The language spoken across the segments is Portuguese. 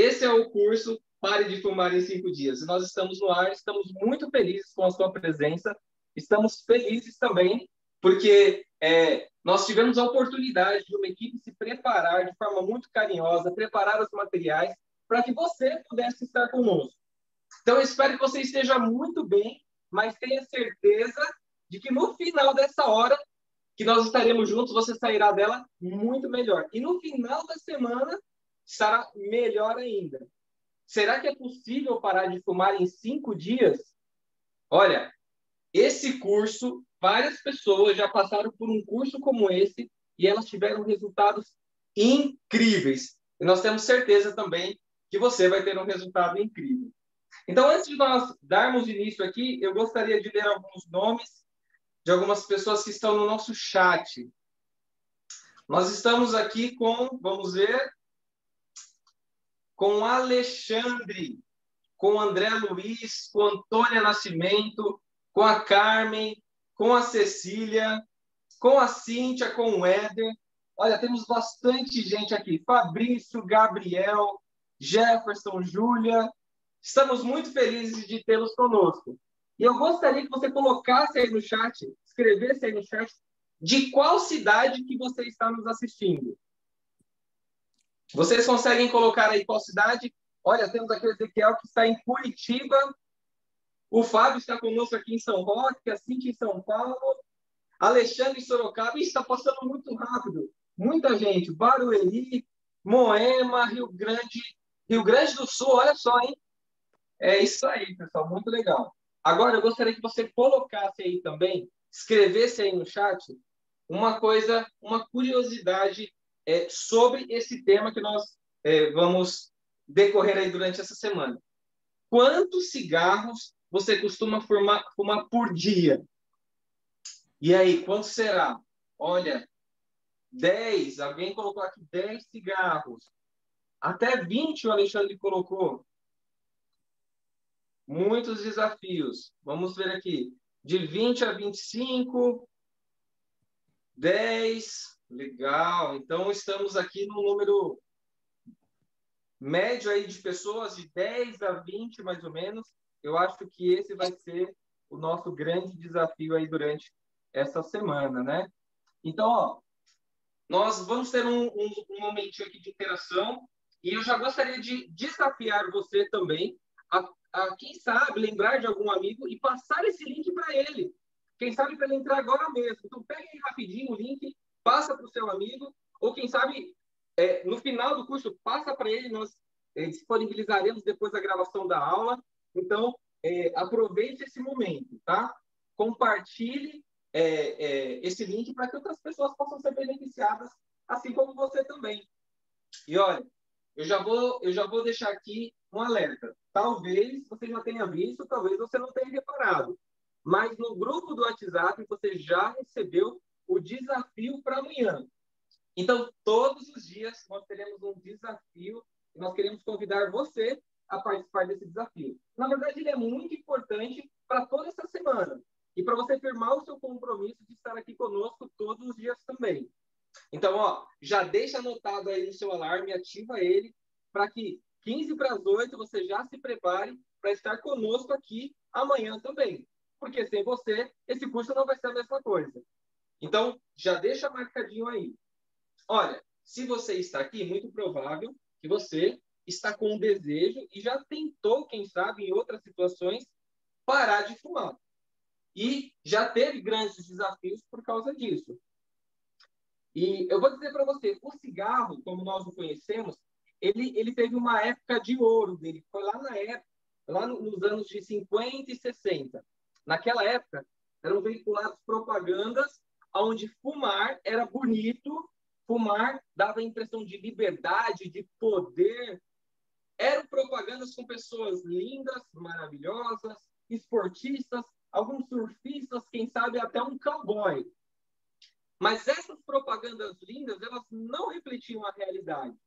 esse é o curso Pare de Fumar em 5 Dias. Nós estamos no ar, estamos muito felizes com a sua presença, estamos felizes também porque nós tivemos a oportunidade de uma equipe se preparar de forma muito carinhosa, preparar os materiais para que você pudesse estar conosco. Então, eu espero que você esteja muito bem, mas tenha certeza de que no final dessa hora que nós estaremos juntos, você sairá dela muito melhor. E no final da semana, estará melhor ainda. Será que é possível parar de fumar em 5 dias? Olha, esse curso, várias pessoas já passaram por um curso como esse e elas tiveram resultados incríveis. E nós temos certeza também que você vai ter um resultado incrível. Então, antes de nós darmos início aqui, eu gostaria de ler alguns nomes de algumas pessoas que estão no nosso chat. Nós estamos aqui com, vamos ver, com Alexandre, com André Luiz, com Antônia Nascimento, com a Carmen, com a Cecília, com a Cíntia, com o Éder. Olha, temos bastante gente aqui. Fabrício, Gabriel, Jefferson, Júlia. Estamos muito felizes de tê-los conosco. E eu gostaria que você colocasse aí no chat, escrevesse aí no chat, de qual cidade que você está nos assistindo. Vocês conseguem colocar aí qual cidade? Olha, temos aqui o Ezequiel, que está em Curitiba. O Fábio está conosco aqui em São Roque, a Cintia em São Paulo. Alexandre em Sorocaba. Ih, está passando muito rápido. Muita gente. Barueri, Moema, Rio Grande do Sul. Olha só, hein? É isso aí, pessoal. Muito legal. Agora, eu gostaria que você colocasse aí também, escrevesse aí no chat, uma coisa, uma curiosidade sobre esse tema que nós vamos decorrer aí durante essa semana. Quantos cigarros você costuma fumar por dia? E aí, quanto será? Olha, 10. Alguém colocou aqui 10 cigarros. Até 20 o Alexandre colocou. Muitos desafios. Vamos ver aqui. De 20 a 25, 10. Legal. Então, estamos aqui no número médio aí de pessoas, de 10 a 20, mais ou menos. Eu acho que esse vai ser o nosso grande desafio aí durante essa semana, né? Então, ó, nós vamos ter um momentinho aqui de interação e eu já gostaria de desafiar você também quem sabe, lembrar de algum amigo e passar esse link para ele. Quem sabe para ele entrar agora mesmo. Então, pegue aí rapidinho o link, passa para o seu amigo, ou quem sabe, no final do curso, passa para ele, nós disponibilizaremos depois da gravação da aula. Então, aproveite esse momento, tá? Compartilhe esse link para que outras pessoas possam ser beneficiadas, assim como você também. E olha, eu já vou deixar aqui um alerta. Talvez você já tenha visto, talvez você não tenha reparado. Mas no grupo do WhatsApp você já recebeu o desafio para amanhã. Então, todos os dias nós teremos um desafio e nós queremos convidar você a participar desse desafio. Na verdade, ele é muito importante para toda essa semana e para você firmar o seu compromisso de estar aqui conosco todos os dias também. Então, ó, já deixa anotado aí no seu alarme, ativa ele, para que 15 para as 8 você já se prepare para estar conosco aqui amanhã também. Porque sem você, esse curso não vai ser a mesma coisa. Então, já deixa marcadinho aí. Olha, se você está aqui, muito provável que você está com um desejo e já tentou, quem sabe, em outras situações, parar de fumar. E já teve grandes desafios por causa disso. E eu vou dizer para você, o cigarro, como nós o conhecemos, ele teve uma época de ouro dele. Foi lá nos anos de 50 e 60. Naquela época, eram veiculadas propagandas onde fumar era bonito, fumar dava a impressão de liberdade, de poder. Eram propagandas com pessoas lindas, maravilhosas, esportistas, alguns surfistas, quem sabe até um cowboy. Mas essas propagandas lindas, elas não refletiam a realidade.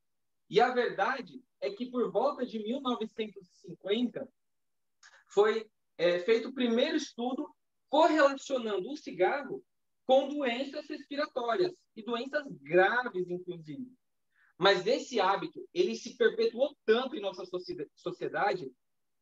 E a verdade é que por volta de 1950 foi feito o primeiro estudo correlacionando o cigarro com doenças respiratórias e doenças graves, inclusive. Mas esse hábito, ele se perpetuou tanto em nossa sociedade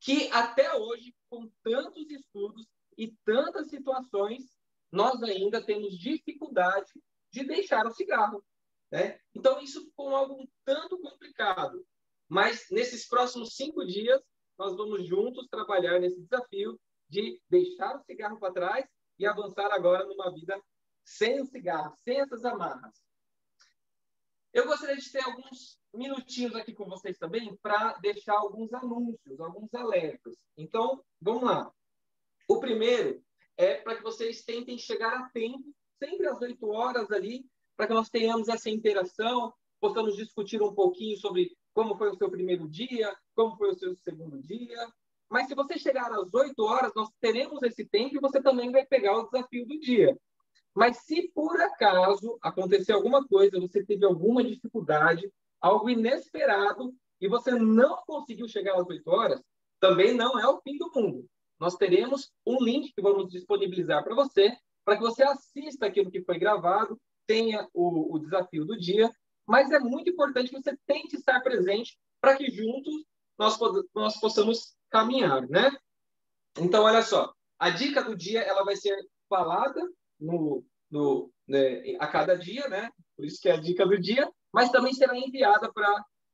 que até hoje, com tantos estudos e tantas situações, nós ainda temos dificuldade de deixar o cigarro, né? Então, isso ficou algo um tanto complicado. Mas, nesses próximos 5 dias, nós vamos juntos trabalhar nesse desafio de deixar o cigarro para trás e avançar agora numa vida sem o cigarro, sem essas amarras. Eu gostaria de ter alguns minutinhos aqui com vocês também para deixar alguns anúncios, alguns alertas. Então, vamos lá. O primeiro é para que vocês tentem chegar a tempo, sempre às 8 horas ali, para que nós tenhamos essa interação, possamos discutir um pouquinho sobre como foi o seu primeiro dia, como foi o seu segundo dia. Mas se você chegar às 8 horas, nós teremos esse tempo e você também vai pegar o desafio do dia. Mas se por acaso acontecer alguma coisa, você teve alguma dificuldade, algo inesperado, e você não conseguiu chegar às 8 horas, também não é o fim do mundo. Nós teremos um link que vamos disponibilizar para que você assista aquilo que foi gravado, tenha o desafio do dia, mas é muito importante que você tente estar presente para que juntos nós possamos caminhar, né? Então, olha só, a dica do dia ela vai ser falada a cada dia, né? Por isso que é a dica do dia, mas também será enviada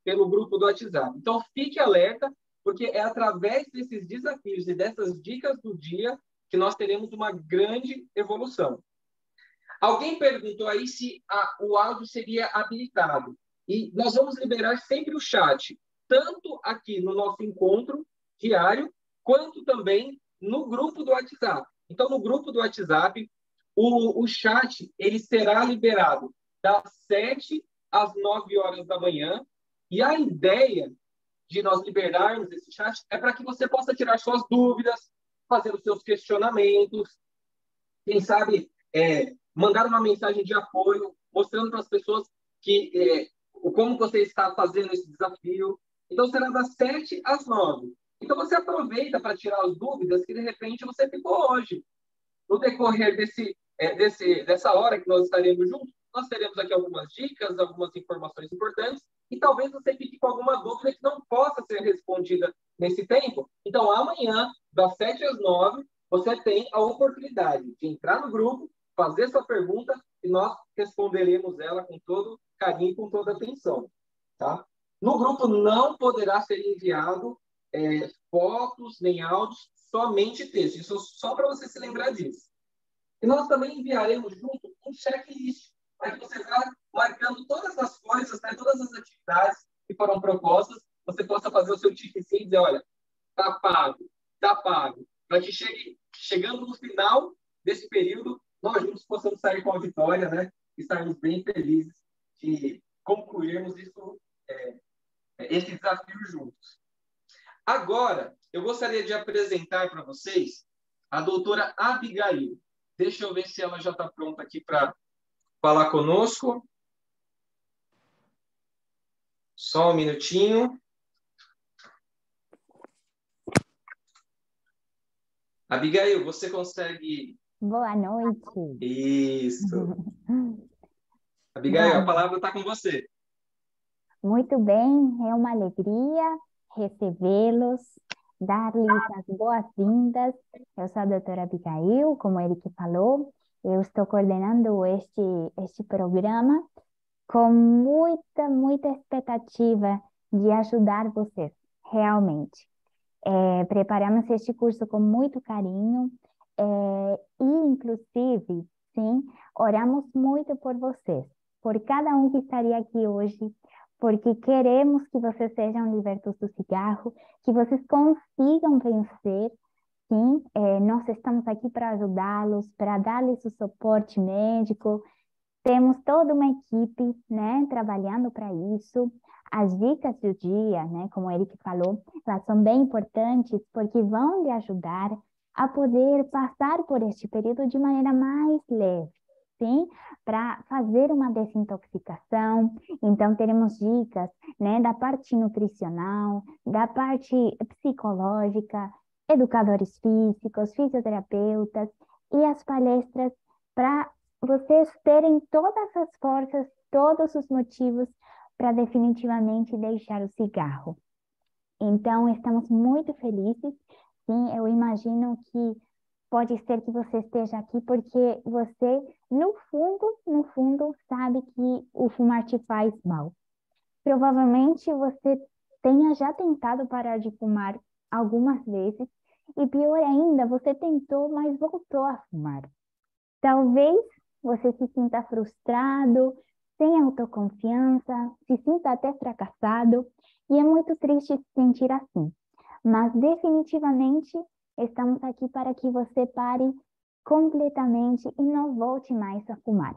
pelo grupo do WhatsApp. Então, fique alerta, porque é através desses desafios e dessas dicas do dia que nós teremos uma grande evolução. Alguém perguntou aí se o áudio seria habilitado. E nós vamos liberar sempre o chat, tanto aqui no nosso encontro diário, quanto também no grupo do WhatsApp. Então, no grupo do WhatsApp, o chat ele será liberado das 7 às 9 horas da manhã. E a ideia de nós liberarmos esse chat é para que você possa tirar suas dúvidas, fazer os seus questionamentos, quem sabe mandar uma mensagem de apoio, mostrando para as pessoas como você está fazendo esse desafio. Então, será das 7 às 9. Então, você aproveita para tirar as dúvidas que, de repente, você ficou hoje. No decorrer dessa hora que nós estaremos juntos, nós teremos aqui algumas dicas, algumas informações importantes, e talvez você fique com alguma dúvida que não possa ser respondida nesse tempo. Então, amanhã, das 7 às 9, você tem a oportunidade de entrar no grupo, fazer sua pergunta, e nós responderemos ela com todo carinho e com toda atenção. Tá? No grupo não poderá ser enviado fotos nem áudios, somente texto. Isso só para você se lembrar disso. E nós também enviaremos junto um checklist, para que você vá marcando todas as coisas, né, todas as atividades que foram propostas, você possa fazer o seu ticketzinho e dizer, olha, está pago. Para que chegando no final desse período, nós juntos possamos sair com a vitória, né? E estarmos bem felizes de concluirmos esse desafio juntos. Agora, eu gostaria de apresentar para vocês a doutora Abigail. Deixa eu ver se ela já está pronta aqui para falar conosco. Só um minutinho. Abigail, você consegue... Boa noite. Isso. Abigail, a palavra está com você. Muito bem, é uma alegria recebê-los, dar-lhes as boas-vindas. Eu sou a doutora Abigail, como ele que falou. Eu estou coordenando este programa com muita expectativa de ajudar vocês, realmente. Preparamos este curso com muito carinho e, inclusive, sim, oramos muito por vocês, por cada um que estaria aqui hoje, porque queremos que vocês sejam libertos do cigarro, que vocês consigam vencer. Sim, nós estamos aqui para ajudá-los, para dar-lhes o suporte médico. Temos toda uma equipe, né, trabalhando para isso. As dicas do dia, né, como o Eric falou, elas são bem importantes porque vão lhe ajudar a poder passar por este período de maneira mais leve, sim? Para fazer uma desintoxicação. Então, teremos dicas, né, da parte nutricional, da parte psicológica, educadores físicos, fisioterapeutas e as palestras para vocês terem todas as forças, todos os motivos para definitivamente deixar o cigarro. Então, estamos muito felizes. Sim, eu imagino que pode ser que você esteja aqui porque você, no fundo, sabe que o fumar te faz mal. Provavelmente você tenha já tentado parar de fumar algumas vezes e pior ainda, você tentou, mas voltou a fumar. Talvez você se sinta frustrado, sem autoconfiança, se sinta até fracassado, e é muito triste se sentir assim. Mas definitivamente estamos aqui para que você pare completamente e não volte mais a fumar.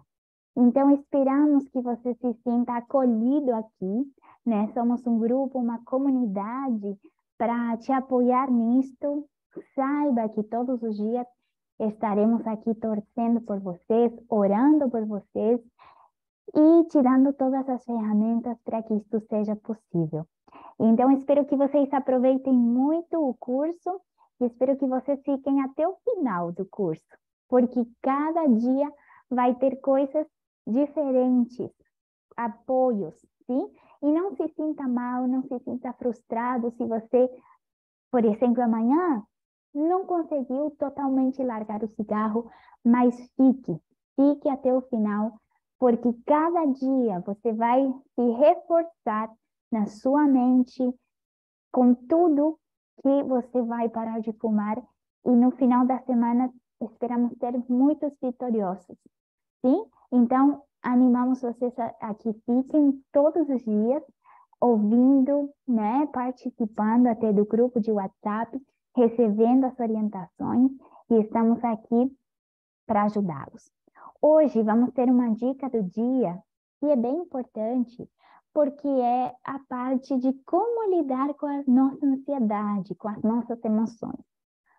Então, esperamos que você se sinta acolhido aqui, né? Somos um grupo, uma comunidade para te apoiar nisto. Saiba que todos os dias estaremos aqui torcendo por vocês, orando por vocês e te dando todas as ferramentas para que isso seja possível. Então, espero que vocês aproveitem muito o curso e espero que vocês fiquem até o final do curso, porque cada dia vai ter coisas diferentes, apoios, sim? E não se sinta mal, não se sinta frustrado se você, por exemplo, amanhã não conseguiu totalmente largar o cigarro, mas fique até o final, porque cada dia você vai se reforçar na sua mente com tudo que você vai parar de fumar e no final da semana esperamos ser muitos vitoriosos, sim? Então, animamos vocês a que fiquem todos os dias ouvindo, né, participando até do grupo de WhatsApp, recebendo as orientações e estamos aqui para ajudá-los. Hoje vamos ter uma dica do dia que é bem importante, porque é a parte de como lidar com a nossa ansiedade, com as nossas emoções.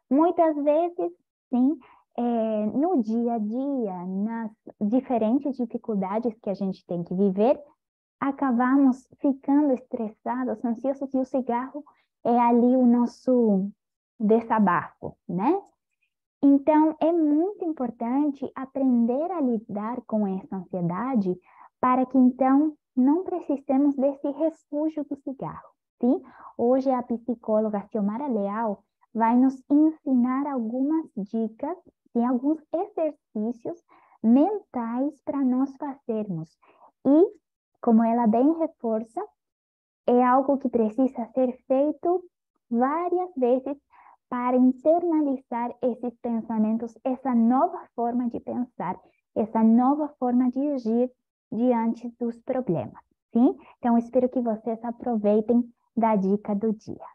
Muitas vezes, sim, no dia a dia, nas diferentes dificuldades que a gente tem que viver, acabamos ficando estressados, ansiosos, e o cigarro é ali o nosso desabafo, né? Então, é muito importante aprender a lidar com essa ansiedade para que, então, não precisemos desse refúgio do cigarro, sim? Hoje, a psicóloga Xiomara Leal vai nos ensinar algumas dicas e alguns exercícios mentais para nós fazermos. E, como ela bem reforça, é algo que precisa ser feito várias vezes para internalizar esses pensamentos, essa nova forma de pensar, essa nova forma de agir diante dos problemas, sim? Então, espero que vocês aproveitem da dica do dia.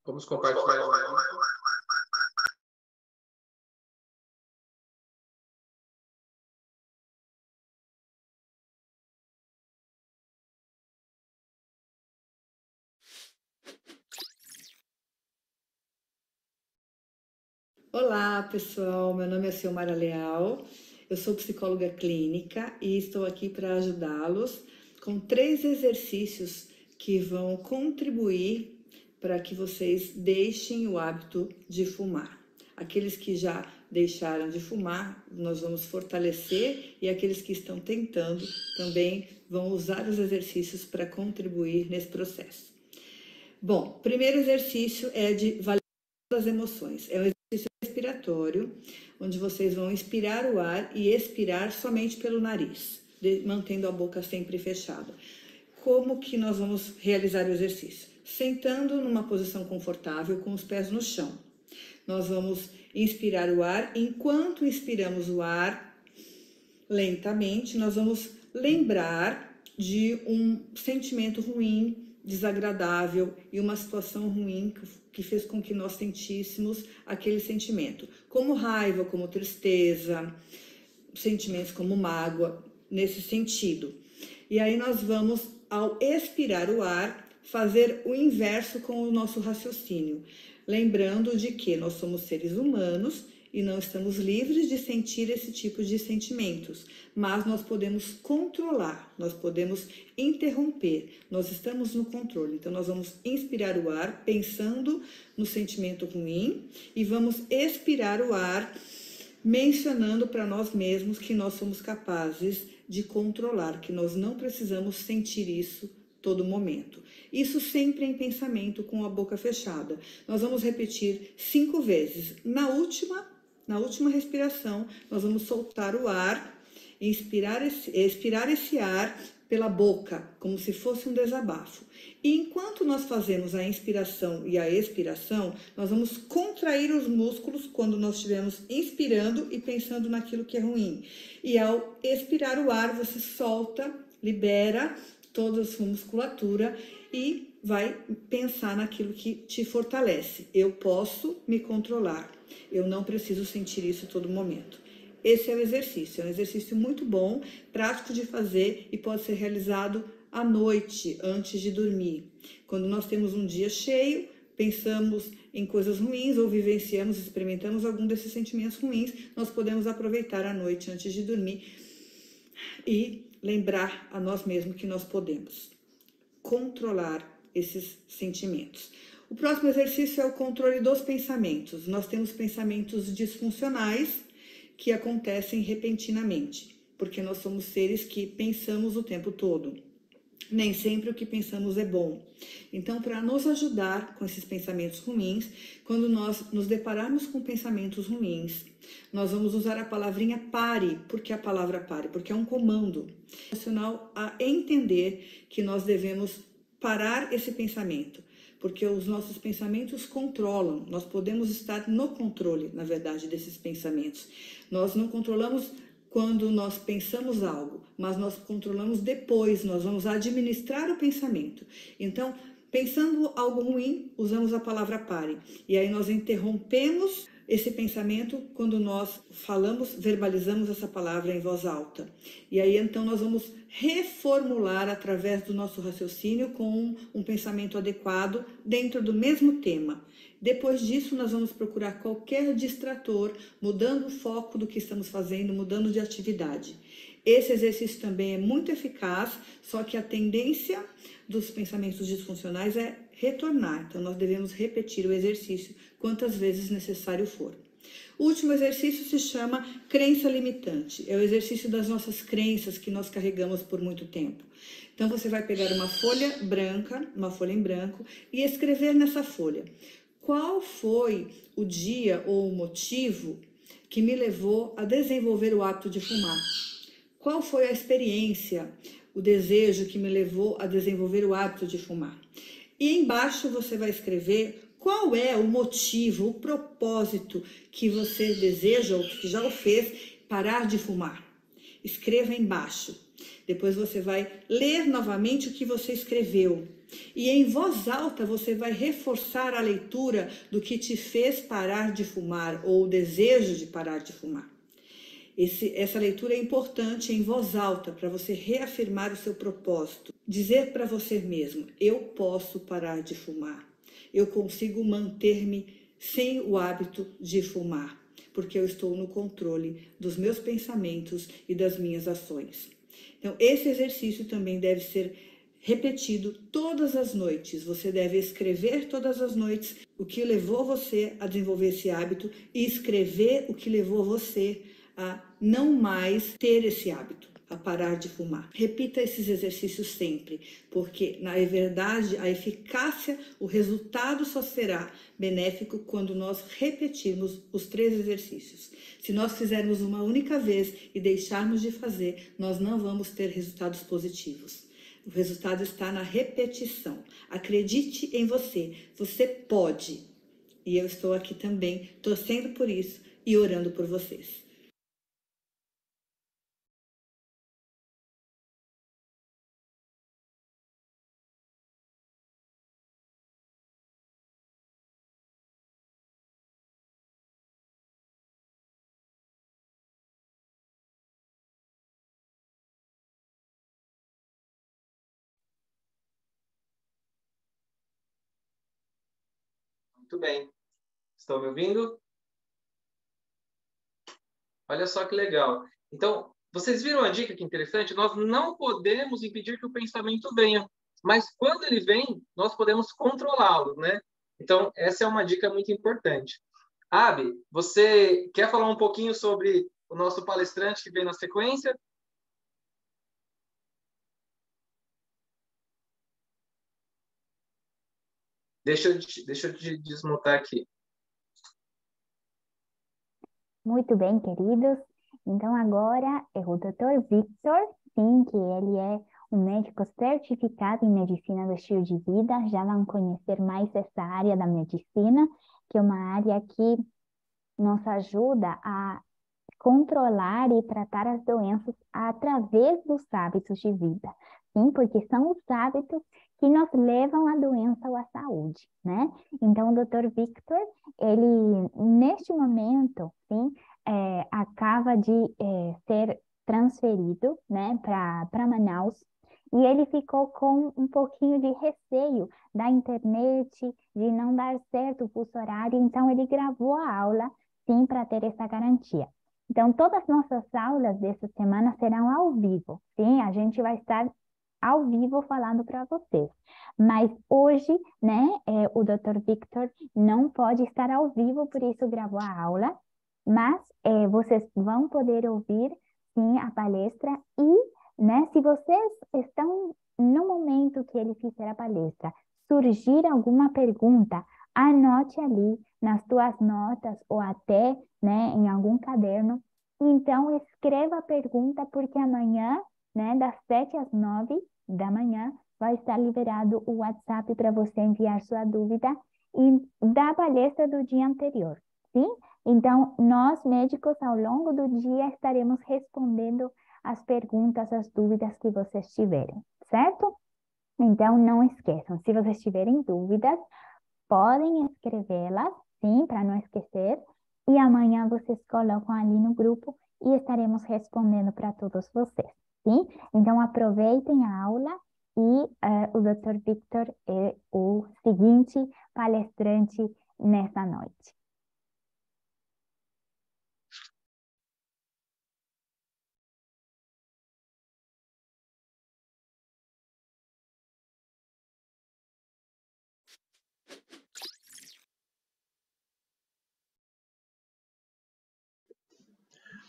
Vamos compartilhar o link. Olá, pessoal. Meu nome é Xiomara Leal. Eu sou psicóloga clínica e estou aqui para ajudá-los com 3 exercícios que vão contribuir para que vocês deixem o hábito de fumar. Aqueles que já deixaram de fumar, nós vamos fortalecer, e aqueles que estão tentando também vão usar os exercícios para contribuir nesse processo. Bom, primeiro exercício é de validar as emoções. É um exercício respiratório, onde vocês vão inspirar o ar e expirar somente pelo nariz, mantendo a boca sempre fechada. Como que nós vamos realizar o exercício? Sentando numa posição confortável, com os pés no chão. Nós vamos inspirar o ar. Enquanto inspiramos o ar, lentamente, nós vamos lembrar de um sentimento ruim, desagradável e uma situação ruim que fez com que nós sentíssemos aquele sentimento, como raiva, como tristeza, sentimentos como mágoa, nesse sentido. E aí nós vamos, ao expirar o ar, fazer o inverso com o nosso raciocínio, lembrando de que nós somos seres humanos e não estamos livres de sentir esse tipo de sentimentos, mas nós podemos controlar, nós podemos interromper, nós estamos no controle. Então, nós vamos inspirar o ar pensando no sentimento ruim e vamos expirar o ar mencionando para nós mesmos que nós somos capazes de controlar, que nós não precisamos sentir isso todo momento. Isso sempre em pensamento com a boca fechada. Nós vamos repetir 5 vezes. Na última respiração, nós vamos soltar o ar, expirar esse ar pela boca, como se fosse um desabafo. E enquanto nós fazemos a inspiração e a expiração, nós vamos contrair os músculos quando nós estivermos inspirando e pensando naquilo que é ruim. E ao expirar o ar, você solta, libera toda a sua musculatura e vai pensar naquilo que te fortalece. Eu posso me controlar. Eu não preciso sentir isso todo momento. Esse é o exercício. É um exercício muito bom, prático de fazer e pode ser realizado à noite, antes de dormir. Quando nós temos um dia cheio, pensamos em coisas ruins ou vivenciamos, experimentamos algum desses sentimentos ruins, nós podemos aproveitar a noite antes de dormir e lembrar a nós mesmos que nós podemos controlar esses sentimentos. O próximo exercício é o controle dos pensamentos. Nós temos pensamentos disfuncionais que acontecem repentinamente, porque nós somos seres que pensamos o tempo todo. Nem sempre o que pensamos é bom. Então, para nos ajudar com esses pensamentos ruins, quando nós nos depararmos com pensamentos ruins, nós vamos usar a palavrinha pare. Por que a palavra pare? Porque é um comando emocional a entender que nós devemos parar esse pensamento, porque os nossos pensamentos controlam. Nós podemos estar no controle, na verdade, desses pensamentos. Nós não controlamos quando nós pensamos algo, mas nós controlamos depois, nós vamos administrar o pensamento. Então, pensando algo ruim, usamos a palavra pare. E aí nós interrompemos esse pensamento quando nós falamos, verbalizamos essa palavra em voz alta. E aí então nós vamos reformular através do nosso raciocínio com um pensamento adequado dentro do mesmo tema. Depois disso, nós vamos procurar qualquer distrator, mudando o foco do que estamos fazendo, mudando de atividade. Esse exercício também é muito eficaz, só que a tendência dos pensamentos disfuncionais é retornar. Então, nós devemos repetir o exercício quantas vezes necessário for. O último exercício se chama crença limitante. É o exercício das nossas crenças que nós carregamos por muito tempo. Então, você vai pegar uma folha em branco, e escrever nessa folha: qual foi o dia ou o motivo que me levou a desenvolver o hábito de fumar? Qual foi a experiência, o desejo que me levou a desenvolver o hábito de fumar? E embaixo você vai escrever qual é o motivo, o propósito que você deseja ou que já o fez parar de fumar. Escreva embaixo. Depois você vai ler novamente o que você escreveu. E em voz alta você vai reforçar a leitura do que te fez parar de fumar ou o desejo de parar de fumar. Essa leitura é importante em voz alta para você reafirmar o seu propósito. Dizer para você mesmo: eu posso parar de fumar. Eu consigo manter-me sem o hábito de fumar, porque eu estou no controle dos meus pensamentos e das minhas ações. Então, esse exercício também deve ser repetido todas as noites. Você deve escrever todas as noites o que levou você a desenvolver esse hábito e escrever o que levou você a não mais ter esse hábito, a parar de fumar. Repita esses exercícios sempre, porque na verdade a eficácia, o resultado só será benéfico quando nós repetirmos os 3 exercícios. Se nós fizermos uma única vez e deixarmos de fazer, nós não vamos ter resultados positivos. O resultado está na repetição. Acredite em você, você pode. E eu estou aqui também torcendo por isso e orando por vocês. Muito bem. Estão me ouvindo? Olha só que legal. Então, vocês viram a dica que interessante? Nós não podemos impedir que o pensamento venha, mas quando ele vem, nós podemos controlá-lo, né? Então, essa é uma dica muito importante. Abi, você quer falar um pouquinho sobre o nosso palestrante que vem na sequência? Deixa eu te desmutar aqui. Muito bem, queridos. Então, agora é o Dr. Victor, sim, que ele é um médico certificado em medicina do estilo de vida. Já vão conhecer mais essa área da medicina, que é uma área que nos ajuda a controlar e tratar as doenças através dos hábitos de vida. Sim, porque são os hábitos que nos levam à doença ou à saúde, né? Então, o Dr. Victor, ele, neste momento, sim, acaba de ser transferido, né, para Manaus, e ele ficou com um pouquinho de receio da internet, de não dar certo o fuso horário, então ele gravou a aula, sim, para ter essa garantia. Então, todas as nossas aulas dessa semana serão ao vivo, sim? A gente vai estar ao vivo falando para vocês. Mas hoje, né, o Dr. Victor não pode estar ao vivo, por isso gravou a aula. Mas vocês vão poder ouvir, sim, a palestra e, né, se vocês estão no momento que ele fizer a palestra, surgir alguma pergunta, anote ali nas tuas notas ou até, né, em algum caderno. Então, escreva a pergunta, porque amanhã, né, das 7 às 9 da manhã, vai estar liberado o WhatsApp para você enviar sua dúvida da palestra do dia anterior, sim? Então, nós, médicos, ao longo do dia, estaremos respondendo as perguntas, as dúvidas que vocês tiverem, certo? Então, não esqueçam, se vocês tiverem dúvidas, podem escrevê-las, sim, para não esquecer, e amanhã vocês colocam ali no grupo e estaremos respondendo para todos vocês, sim? Então, aproveitem a aula e o Dr. Victor é o seguinte palestrante nessa noite.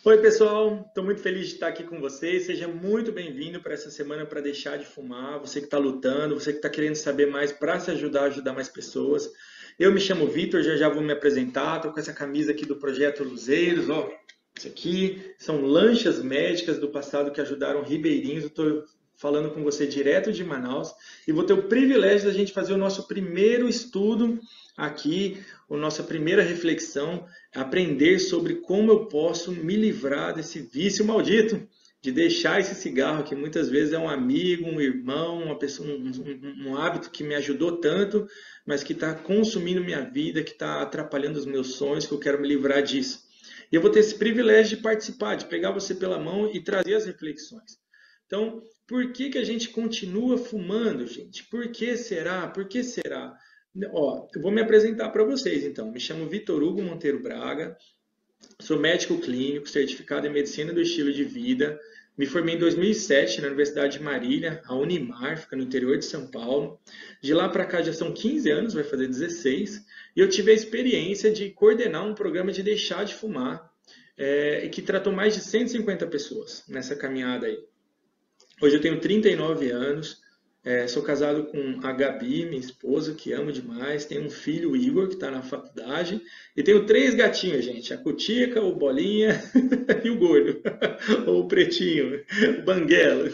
Oi, pessoal, estou muito feliz de estar aqui com vocês. Seja muito bem-vindo para essa semana para deixar de fumar. Você que está lutando, você que está querendo saber mais para se ajudar a ajudar mais pessoas. Eu me chamo Vitor, já vou me apresentar. Estou com essa camisa aqui do Projeto Luzeiros. Ó, isso aqui são lanchas médicas do passado que ajudaram ribeirinhos. Eu estou falando com você direto de Manaus e vou ter o privilégio da gente fazer o nosso primeiro estudo aqui, a nossa primeira reflexão, aprender sobre como eu posso me livrar desse vício maldito de deixar esse cigarro, que muitas vezes é um amigo, um irmão, uma pessoa, um hábito que me ajudou tanto, mas que está consumindo minha vida, que está atrapalhando os meus sonhos, que eu quero me livrar disso. E eu vou ter esse privilégio de participar, de pegar você pela mão e trazer as reflexões. Então, por que a gente continua fumando, gente? Por que será? Por que será? Ó, eu vou me apresentar para vocês, então. Me chamo Vitor Hugo Monteiro Braga, sou médico clínico, certificado em Medicina do Estilo de Vida. Me formei em 2007 na Universidade de Marília, a Unimar, fica no interior de São Paulo. De lá para cá já são 15 anos, vai fazer 16. E eu tive a experiência de coordenar um programa de deixar de fumar, que tratou mais de 150 pessoas nessa caminhada aí. Hoje eu tenho 39 anos. Sou casado com a Gabi, minha esposa, que amo demais. Tenho um filho, o Igor, que está na faculdade. E tenho 3 gatinhos, gente. A Cutica, o Bolinha e o Gordo. Ou o Pretinho, o Banguela.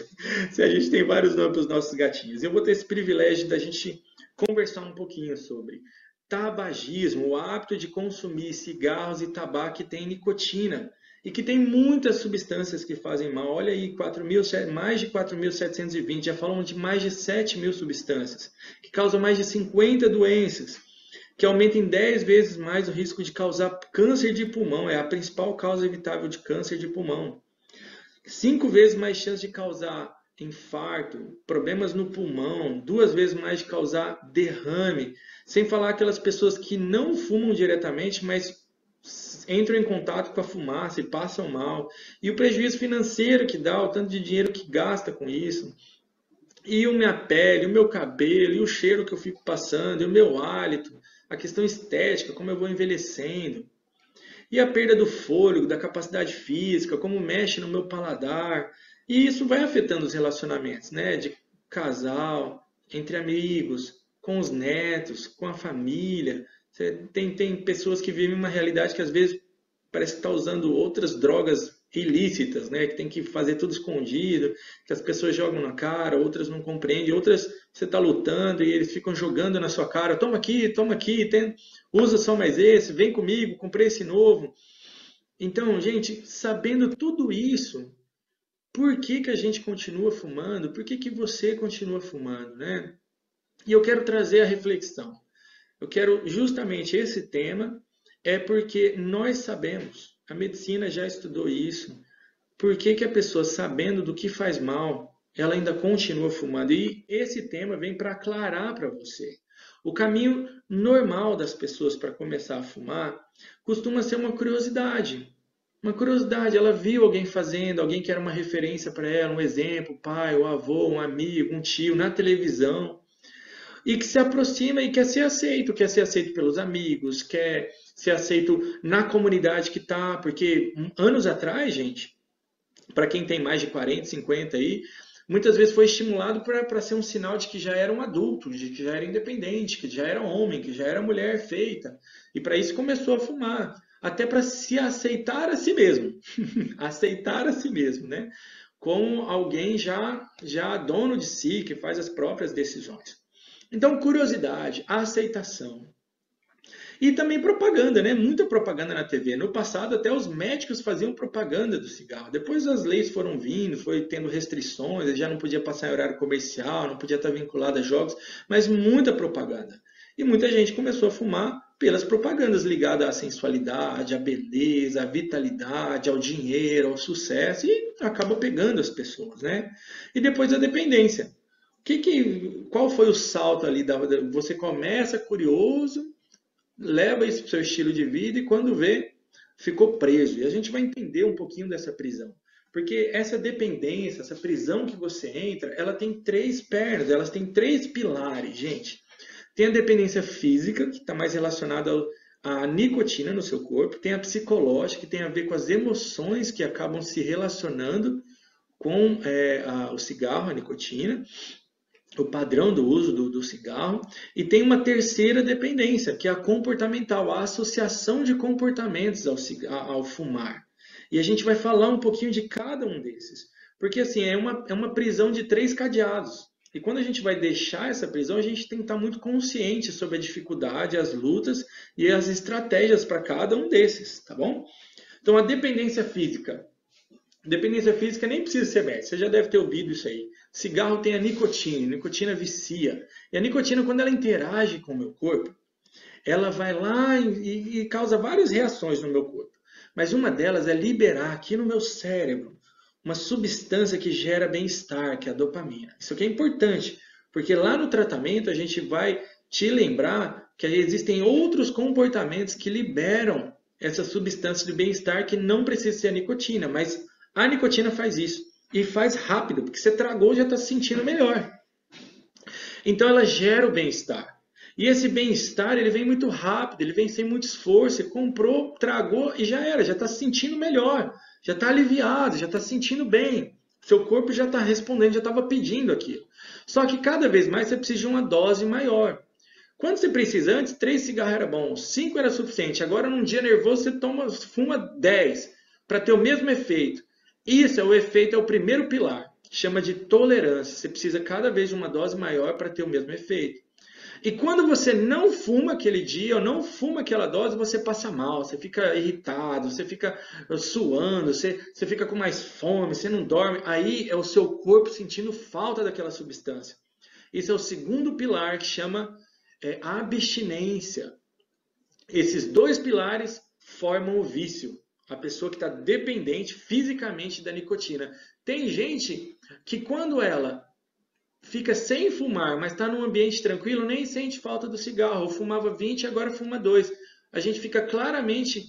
A gente tem vários nomes para os nossos gatinhos. Eu vou ter esse privilégio da gente conversar um pouquinho sobre tabagismo, o hábito de consumir cigarros e tabaco que tem nicotina. E que tem muitas substâncias que fazem mal. Olha aí, mais de 4.720, já falam de mais de 7.000 substâncias, que causam mais de 50 doenças, que aumentam em 10 vezes mais o risco de causar câncer de pulmão. É a principal causa evitável de câncer de pulmão. 5 vezes mais chance de causar infarto, problemas no pulmão, 2 vezes mais de causar derrame, sem falar aquelas pessoas que não fumam diretamente, mas entram em contato com a fumaça e passam mal, e o prejuízo financeiro que dá, o tanto de dinheiro que gasta com isso, e a minha pele, o meu cabelo, e o cheiro que eu fico passando, e o meu hálito, a questão estética, como eu vou envelhecendo, e a perda do fôlego, da capacidade física, como mexe no meu paladar. E isso vai afetando os relacionamentos, né? De casal, entre amigos, com os netos, com a família. Tem pessoas que vivem uma realidade que às vezes parece que está usando outras drogas ilícitas, né? Que tem que fazer tudo escondido, que as pessoas jogam na cara, outras não compreendem, outras você está lutando e eles ficam jogando na sua cara, toma aqui, usa só mais esse, vem comigo, comprei esse novo. Então, gente, sabendo tudo isso, por que que a gente continua fumando? Por que que você continua fumando, né? E eu quero trazer a reflexão. Eu quero justamente esse tema, é porque nós sabemos, a medicina já estudou isso, por que que a pessoa sabendo do que faz mal, ela ainda continua fumando? E esse tema vem para aclarar para você. O caminho normal das pessoas para começar a fumar costuma ser uma curiosidade. Uma curiosidade, ela viu alguém fazendo, alguém que era uma referência para ela, um exemplo, um pai, um avô, um amigo, um tio, na televisão, e que se aproxima e quer ser aceito pelos amigos, quer ser aceito na comunidade que está, porque anos atrás, gente, para quem tem mais de 40, 50 aí, muitas vezes foi estimulado para ser um sinal de que já era um adulto, de que já era independente, que já era homem, que já era mulher feita. E para isso começou a fumar, até para se aceitar a si mesmo. Aceitar a si mesmo, né? Como alguém já dono de si, que faz as próprias decisões. Então, curiosidade, aceitação. E também propaganda, né? Muita propaganda na TV. No passado, até os médicos faziam propaganda do cigarro. Depois as leis foram vindo, foi tendo restrições, já não podia passar em horário comercial, não podia estar vinculado a jogos, mas muita propaganda. E muita gente começou a fumar pelas propagandas ligadas à sensualidade, à beleza, à vitalidade, ao dinheiro, ao sucesso, e acaba pegando as pessoas, né? E depois a dependência. Qual foi o salto ali? Você começa curioso, leva isso para o seu estilo de vida e quando vê, ficou preso. E a gente vai entender um pouquinho dessa prisão. Porque essa dependência, essa prisão que você entra, ela tem 3 pernas, elas têm 3 pilares, gente. Tem a dependência física, que está mais relacionada à nicotina no seu corpo. Tem a psicológica, que tem a ver com as emoções que acabam se relacionando com o cigarro, a nicotina, o padrão do uso do cigarro, e tem uma terceira dependência, que é a comportamental, a associação de comportamentos ao fumar. E a gente vai falar um pouquinho de cada um desses, porque assim, é uma prisão de 3 cadeados. E quando a gente vai deixar essa prisão, a gente tem que estar muito consciente sobre a dificuldade, as lutas e as estratégias para cada um desses, tá bom? Então, a dependência física. Dependência física nem precisa ser médica, você já deve ter ouvido isso aí. Cigarro tem a nicotina vicia. E a nicotina, quando ela interage com o meu corpo, ela vai lá e causa várias reações no meu corpo. Mas uma delas é liberar aqui no meu cérebro uma substância que gera bem-estar, que é a dopamina. Isso aqui é importante, porque lá no tratamento a gente vai te lembrar que existem outros comportamentos que liberam essa substância de bem-estar que não precisa ser a nicotina, mas a nicotina faz isso. E faz rápido, porque você tragou e já está se sentindo melhor. Então ela gera o bem-estar. E esse bem-estar, ele vem muito rápido, ele vem sem muito esforço. Você comprou, tragou e já era, já está se sentindo melhor. Já está aliviado, já está se sentindo bem. Seu corpo já está respondendo, já estava pedindo aquilo. Só que cada vez mais você precisa de uma dose maior. Quando você precisa, antes 3 cigarros era bom, 5 era suficiente. Agora num dia nervoso você fuma 10 para ter o mesmo efeito. Isso é o efeito, é o primeiro pilar. Chama de tolerância. Você precisa cada vez de uma dose maior para ter o mesmo efeito. E quando você não fuma aquele dia ou não fuma aquela dose, você passa mal, você fica irritado, você fica suando, você fica com mais fome, você não dorme. Aí é o seu corpo sentindo falta daquela substância. Isso é o segundo pilar que chama abstinência. Esses 2 pilares formam o vício. A pessoa que está dependente fisicamente da nicotina. Tem gente que quando ela fica sem fumar, mas está num ambiente tranquilo, nem sente falta do cigarro. Eu fumava 20 e agora fuma 2. A gente fica claramente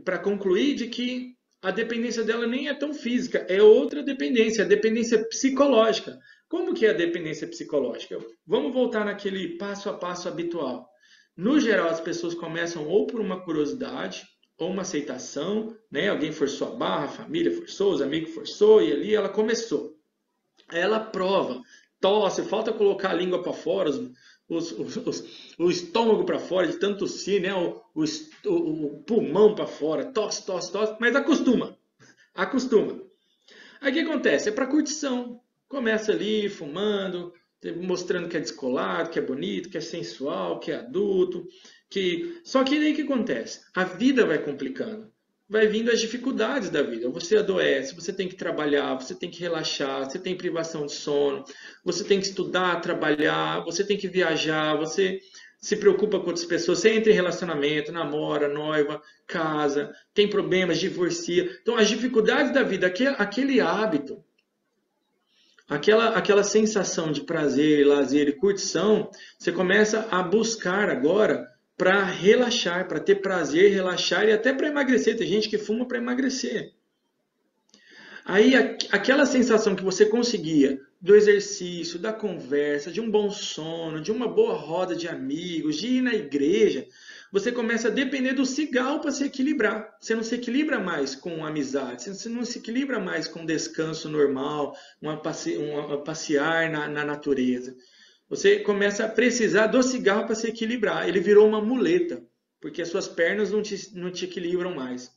para concluir de que a dependência dela nem é tão física, é outra dependência, a dependência psicológica. Como que é a dependência psicológica? Vamos voltar naquele passo a passo habitual. No geral, as pessoas começam ou por uma curiosidade, ou uma aceitação, né? Alguém forçou a barra, a família forçou, os amigos forçou, e ali ela começou. Ela prova, tosse, falta colocar a língua para fora, o estômago para fora, de tanto tossir, né? o pulmão para fora, tosse, mas acostuma. Aí o que acontece? É para curtição. Começa ali fumando, mostrando que é descolado, que é bonito, que é sensual, que é adulto. Só que daí o que acontece? A vida vai complicando. Vai vindo as dificuldades da vida. Você adoece, você tem que trabalhar, você tem que relaxar, você tem privação de sono, você tem que estudar, trabalhar, você tem que viajar, você se preocupa com outras pessoas, você entra em relacionamento, namora, noiva, casa, tem problemas, divorcia. Então, as dificuldades da vida, aquele hábito, aquela sensação de prazer, lazer e curtição, você começa a buscar agora para relaxar, para ter prazer, relaxar e até para emagrecer. Tem gente que fuma para emagrecer. Aí aquela sensação que você conseguia do exercício, da conversa, de um bom sono, de uma boa roda de amigos, de ir na igreja, você começa a depender do cigarro para se equilibrar. Você não se equilibra mais com amizade, você não se equilibra mais com descanso normal, passear na natureza. Você começa a precisar do cigarro para se equilibrar. Ele virou uma muleta, porque as suas pernas não te equilibram mais.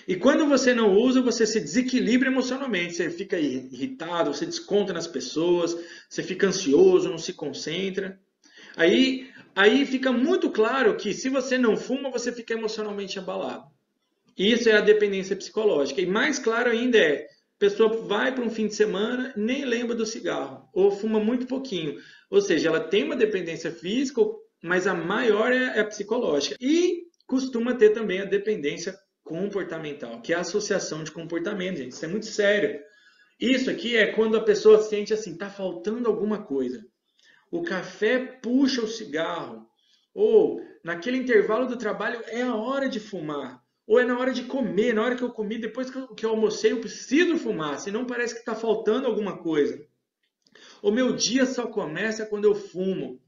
E quando você não usa, você se desequilibra emocionalmente. Você fica irritado, você desconta nas pessoas, você fica ansioso, não se concentra. Aí fica muito claro que se você não fuma, você fica emocionalmente abalado. Isso é a dependência psicológica. E mais claro ainda é, a pessoa vai para um fim de semana, nem lembra do cigarro, ou fuma muito pouquinho. Ou seja, ela tem uma dependência física, mas a maior é a psicológica. E costuma ter também a dependência comportamental, que é a associação de comportamento, gente. Isso é muito sério. Isso aqui é quando a pessoa sente assim, está faltando alguma coisa. O café puxa o cigarro. Ou naquele intervalo do trabalho é a hora de fumar. Ou é na hora de comer, na hora que eu comi, depois que eu almocei, eu preciso fumar, senão parece que está faltando alguma coisa. O meu dia só começa quando eu fumo.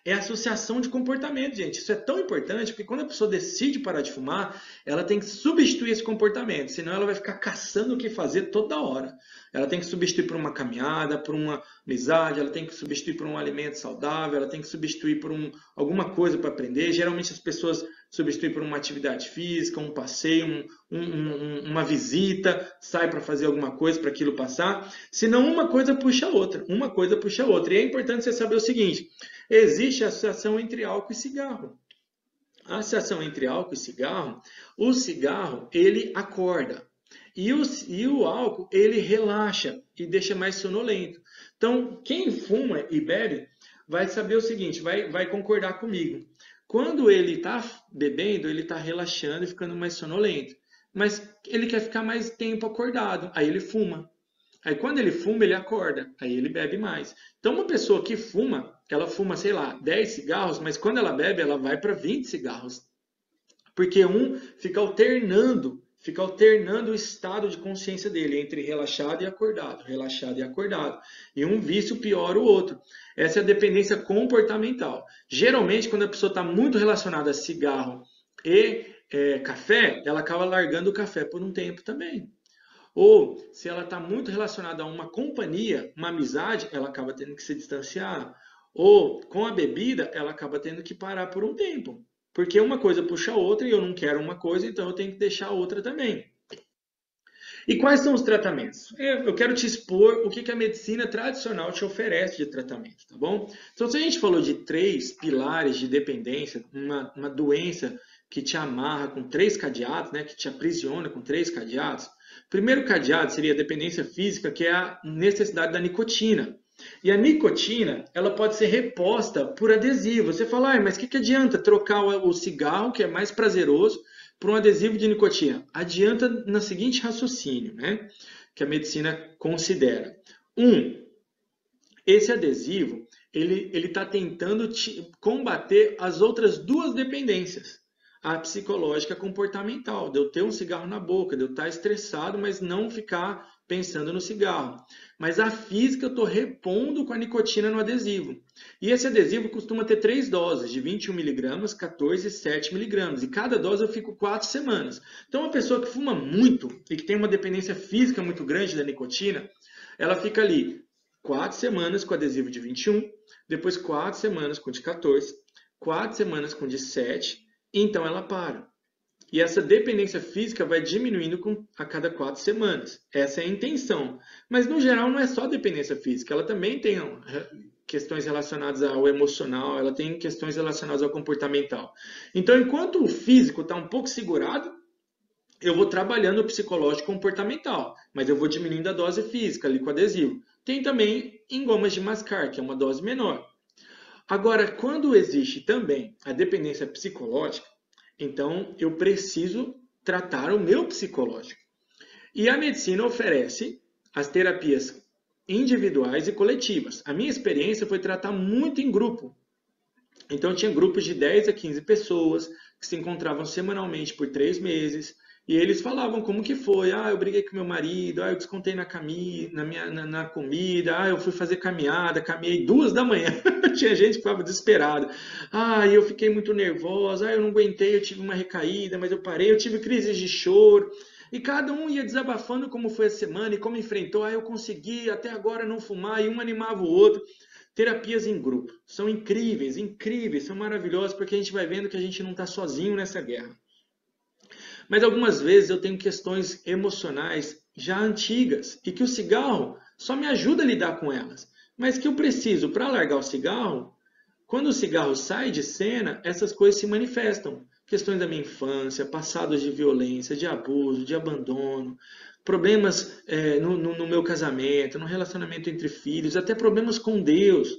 É associação de comportamento, gente. Isso é tão importante, porque quando a pessoa decide parar de fumar, ela tem que substituir esse comportamento, senão ela vai ficar caçando o que fazer toda hora. Ela tem que substituir por uma caminhada, por uma amizade, ela tem que substituir por um alimento saudável, ela tem que substituir por alguma coisa para aprender. Geralmente as pessoas substituem por uma atividade física, um passeio, uma visita, sai para fazer alguma coisa para aquilo passar. Senão uma coisa puxa a outra, uma coisa puxa a outra. E é importante você saber o seguinte, existe a associação entre álcool e cigarro. A associação entre álcool e cigarro, o cigarro, ele acorda. E o álcool, ele relaxa e deixa mais sonolento. Então, quem fuma e bebe vai saber o seguinte, vai concordar comigo. Quando ele está bebendo, ele está relaxando e ficando mais sonolento. Mas ele quer ficar mais tempo acordado, aí ele fuma. Aí quando ele fuma, ele acorda, aí ele bebe mais. Então uma pessoa que fuma, ela fuma, sei lá, 10 cigarros, mas quando ela bebe, ela vai para 20 cigarros. Porque fica alternando o estado de consciência dele entre relaxado e acordado, relaxado e acordado. E um vício piora o outro. Essa é a dependência comportamental. Geralmente, quando a pessoa está muito relacionada a cigarro e café, ela acaba largando o café por um tempo também. Ou, se ela está muito relacionada a uma companhia, uma amizade, ela acaba tendo que se distanciar. Ou, com a bebida, ela acaba tendo que parar por um tempo. Porque uma coisa puxa a outra e eu não quero uma coisa, então eu tenho que deixar a outra também. E quais são os tratamentos? Eu quero te expor o que a medicina tradicional te oferece de tratamento, tá bom? Então, se a gente falou de 3 pilares de dependência, uma doença que te amarra com 3 cadeados, né, que te aprisiona com 3 cadeados, o primeiro cadeado seria a dependência física, que é a necessidade da nicotina. E a nicotina, ela pode ser reposta por adesivo. Você fala, mas o que adianta trocar o cigarro, que é mais prazeroso, para um adesivo de nicotina? Adianta no seguinte raciocínio, né? Que a medicina considera. Esse adesivo, ele está tentando combater as outras duas dependências. A psicológica comportamental, de eu ter um cigarro na boca, de eu estar estressado, mas não ficar pensando no cigarro. Mas a física eu estou repondo com a nicotina no adesivo. E esse adesivo costuma ter 3 doses, de 21 mg, 14 e 7 mg. E cada dose eu fico 4 semanas. Então, uma pessoa que fuma muito e que tem uma dependência física muito grande da nicotina, ela fica ali 4 semanas com adesivo de 21, depois 4 semanas com de 14, 4 semanas com de 7, e então ela para. E essa dependência física vai diminuindo a cada 4 semanas. Essa é a intenção. Mas, no geral, não é só dependência física. Ela também tem questões relacionadas ao emocional, ela tem questões relacionadas ao comportamental. Então, enquanto o físico está um pouco segurado, eu vou trabalhando o psicológico comportamental, mas eu vou diminuindo a dose física ali com adesivo. Tem também em gomas de mascar, que é uma dose menor. Agora, quando existe também a dependência psicológica, então eu preciso tratar o meu psicológico. E a medicina oferece as terapias individuais e coletivas. A minha experiência foi tratar muito em grupo. Então tinha grupos de 10 a 15 pessoas que se encontravam semanalmente por 3 meses. E eles falavam como que foi. Eu briguei com meu marido, eu descontei na comida, eu fui fazer caminhada, caminhei 2 da manhã. Tinha gente que ficava desesperada. Eu fiquei muito nervosa, eu não aguentei, eu tive uma recaída, mas eu parei, eu tive crises de choro. E cada um ia desabafando como foi a semana e como enfrentou. Eu consegui até agora não fumar, e um animava o outro. Terapias em grupo. São incríveis, incríveis, são maravilhosas, porque a gente vai vendo que a gente não está sozinho nessa guerra. Mas algumas vezes eu tenho questões emocionais já antigas e que o cigarro só me ajuda a lidar com elas. Mas que eu preciso, para largar o cigarro, quando o cigarro sai de cena, essas coisas se manifestam. Questões da minha infância, passados de violência, de abuso, de abandono, problemas no meu casamento, no relacionamento entre filhos, até problemas com Deus.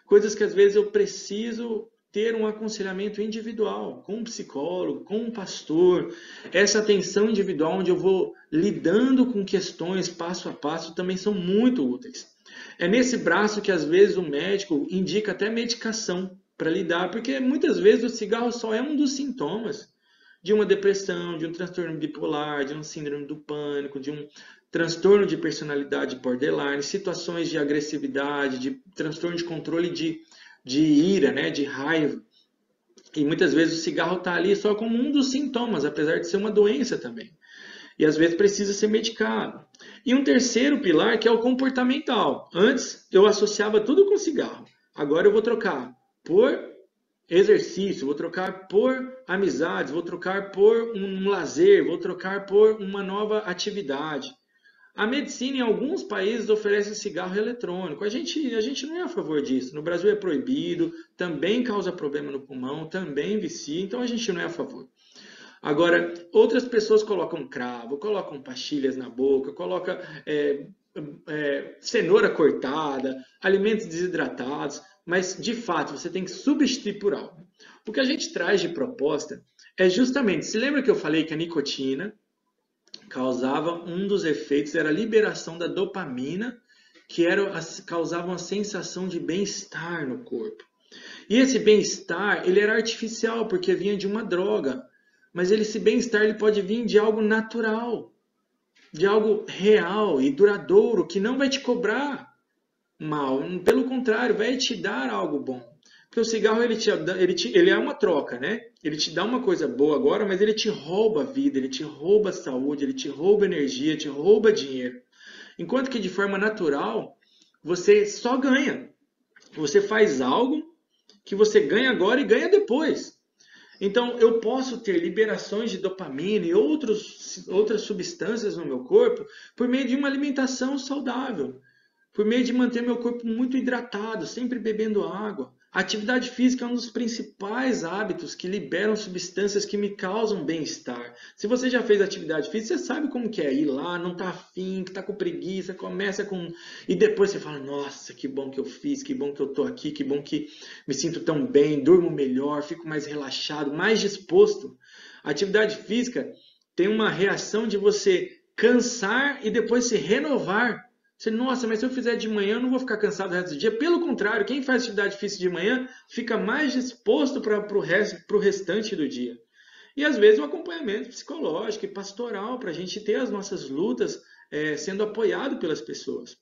Coisas que às vezes eu preciso ter um aconselhamento individual, com um psicólogo, com um pastor. Essa atenção individual, onde eu vou lidando com questões passo a passo, também são muito úteis. É nesse braço que às vezes o médico indica até medicação para lidar, porque muitas vezes o cigarro só é um dos sintomas de uma depressão, de um transtorno bipolar, de um síndrome do pânico, de um transtorno de personalidade borderline, situações de agressividade, de transtorno de controle de ira, né, de raiva. E muitas vezes o cigarro está ali só como um dos sintomas, apesar de ser uma doença também. E às vezes precisa ser medicado. E um terceiro pilar que é o comportamental. Antes eu associava tudo com cigarro. Agora eu vou trocar por exercício, vou trocar por amizades, vou trocar por um lazer, vou trocar por uma nova atividade. A medicina, em alguns países, oferece cigarro eletrônico. A gente não é a favor disso. No Brasil é proibido, também causa problema no pulmão, também vicia, então a gente não é a favor. Agora, outras pessoas colocam cravo, colocam pastilhas na boca, colocam cenoura cortada, alimentos desidratados, mas, de fato, você tem que substituir por algo. O que a gente traz de proposta é justamente, se lembra que eu falei que a nicotina causava, um dos efeitos era a liberação da dopamina, que causava uma sensação de bem-estar no corpo. E esse bem-estar, ele era artificial, porque vinha de uma droga. Mas esse bem-estar ele pode vir de algo natural, de algo real e duradouro, que não vai te cobrar mal. Pelo contrário, vai te dar algo bom. Porque o cigarro ele é uma troca, né? Ele te dá uma coisa boa agora, mas ele te rouba a vida, ele te rouba a saúde, ele te rouba energia, te rouba dinheiro. Enquanto que de forma natural, você só ganha. Você faz algo que você ganha agora e ganha depois. Então, eu posso ter liberações de dopamina e outras substâncias no meu corpo por meio de uma alimentação saudável, por meio de manter meu corpo muito hidratado, sempre bebendo água. A atividade física é um dos principais hábitos que liberam substâncias que me causam bem-estar. Se você já fez atividade física, você sabe como que é ir lá, não tá afim, que tá com preguiça, começa com... E depois você fala, nossa, que bom que eu fiz, que bom que eu tô aqui, que bom que me sinto tão bem, durmo melhor, fico mais relaxado, mais disposto. A atividade física tem uma reação de você cansar e depois se renovar. Você, nossa, mas se eu fizer de manhã, eu não vou ficar cansado o resto do dia. Pelo contrário, quem faz atividade física de manhã fica mais disposto para o restante do dia. E às vezes o acompanhamento psicológico e pastoral para a gente ter as nossas lutas sendo apoiado pelas pessoas.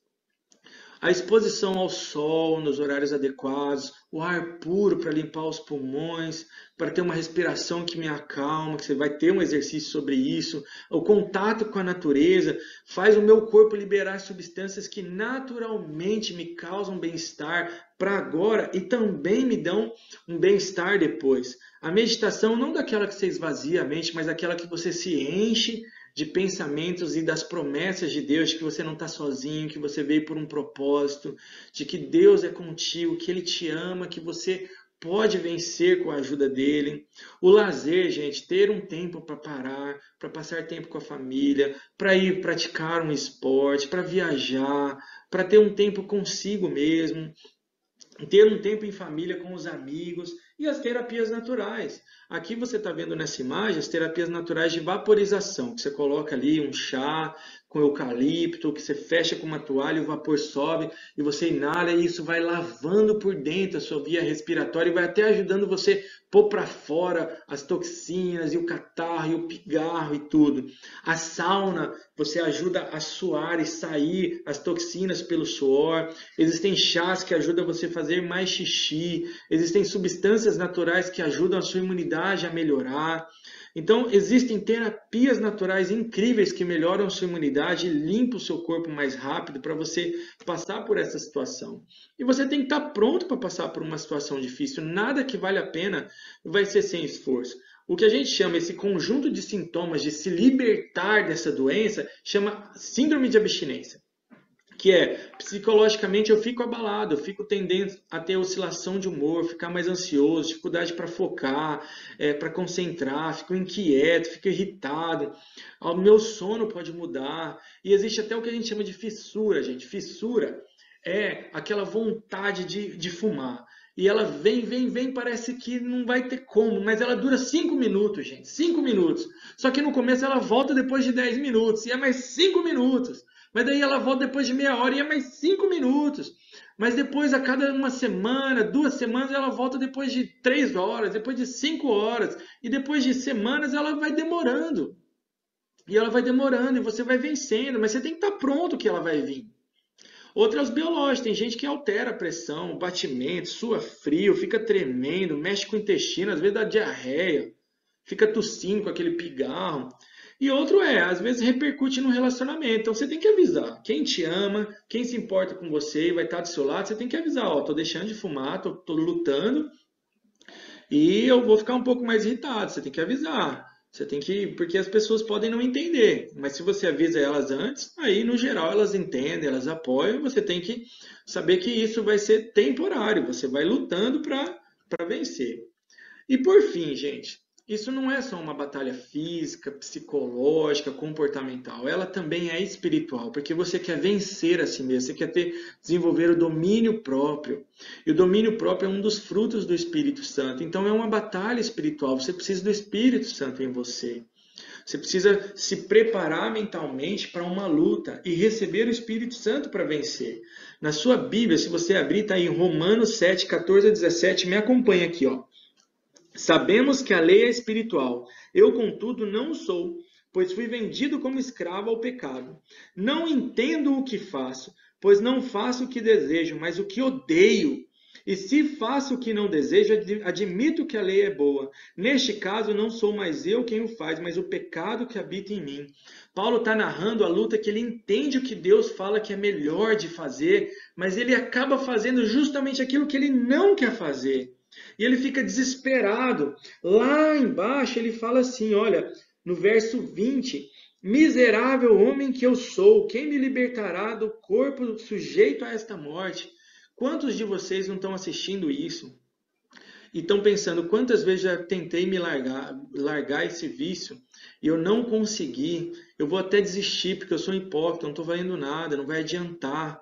A exposição ao sol nos horários adequados, o ar puro para limpar os pulmões, para ter uma respiração que me acalma, que você vai ter um exercício sobre isso. O contato com a natureza faz o meu corpo liberar substâncias que naturalmente me causam bem-estar para agora e também me dão um bem-estar depois. A meditação não daquela que você esvazia a mente, mas daquela que você se enche de pensamentos e das promessas de Deus, de que você não está sozinho, que você veio por um propósito, de que Deus é contigo, que Ele te ama, que você pode vencer com a ajuda dele. O lazer, gente, ter um tempo para parar, para passar tempo com a família, para ir praticar um esporte, para viajar, para ter um tempo consigo mesmo, ter um tempo em família com os amigos e as terapias naturais. Aqui você está vendo nessa imagem as terapias naturais de vaporização, que você coloca ali um chá com eucalipto, que você fecha com uma toalha e o vapor sobe e você inala e isso vai lavando por dentro a sua via respiratória e vai até ajudando você pôr para fora as toxinas e o catarro e o pigarro e tudo. A sauna, você ajuda a suar e sair as toxinas pelo suor. Existem chás que ajudam você a fazer mais xixi. Existem substâncias naturais que ajudam a sua imunidade a melhorar. Então, existem terapias naturais incríveis que melhoram a sua imunidade e limpam o seu corpo mais rápido para você passar por essa situação. E você tem que estar pronto para passar por uma situação difícil. Nada que vale a pena vai ser sem esforço. O que a gente chama esse conjunto de sintomas de se libertar dessa doença chama síndrome de abstinência. Que é, psicologicamente eu fico abalado, eu fico tendendo a ter oscilação de humor, ficar mais ansioso, dificuldade para focar, para concentrar, fico inquieto, fico irritado, o meu sono pode mudar, e existe até o que a gente chama de fissura, gente. Fissura é aquela vontade de fumar. E ela vem, parece que não vai ter como, mas ela dura 5 minutos, gente, 5 minutos. Só que no começo ela volta depois de 10 minutos, e é mais 5 minutos. Mas daí ela volta depois de meia hora e é mais 5 minutos. Mas depois, a cada uma semana, 2 semanas, ela volta depois de 3 horas, depois de 5 horas. E depois de semanas ela vai demorando. E ela vai demorando e você vai vencendo, mas você tem que estar pronto que ela vai vir. Outra é os biológicos. Tem gente que altera a pressão, o batimento, sua frio, fica tremendo, mexe com o intestino, às vezes dá diarreia, fica tossindo com aquele pigarro. E outro às vezes repercute no relacionamento. Então você tem que avisar. Quem te ama, quem se importa com você e vai estar do seu lado, você tem que avisar. Ó, tô deixando de fumar, tô lutando e eu vou ficar um pouco mais irritado. Você tem que avisar. Você tem que, porque as pessoas podem não entender. Mas se você avisa elas antes, aí no geral elas entendem, elas apoiam. Você tem que saber que isso vai ser temporário. Você vai lutando para vencer. E por fim, gente, isso não é só uma batalha física, psicológica, comportamental. Ela também é espiritual, porque você quer vencer a si mesmo, você quer desenvolver o domínio próprio. E o domínio próprio é um dos frutos do Espírito Santo. Então é uma batalha espiritual, você precisa do Espírito Santo em você. Você precisa se preparar mentalmente para uma luta e receber o Espírito Santo para vencer. Na sua Bíblia, se você abrir, está em Romanos 7, 14 a 17, me acompanha aqui, ó. Sabemos que a lei é espiritual. Eu, contudo, não sou, pois fui vendido como escravo ao pecado. Não entendo o que faço, pois não faço o que desejo, mas o que odeio. E se faço o que não desejo, admito que a lei é boa. Neste caso, não sou mais eu quem o faz, mas o pecado que habita em mim. Paulo está narrando a luta que ele entende o que Deus fala que é melhor de fazer, mas ele acaba fazendo justamente aquilo que ele não quer fazer. E ele fica desesperado. Lá embaixo ele fala assim, olha, no verso 20, miserável homem que eu sou, quem me libertará do corpo sujeito a esta morte? Quantos de vocês não estão assistindo isso? E estão pensando, quantas vezes já tentei me largar esse vício e eu não consegui, eu vou até desistir porque eu sou hipócrita, não estou valendo nada, não vai adiantar,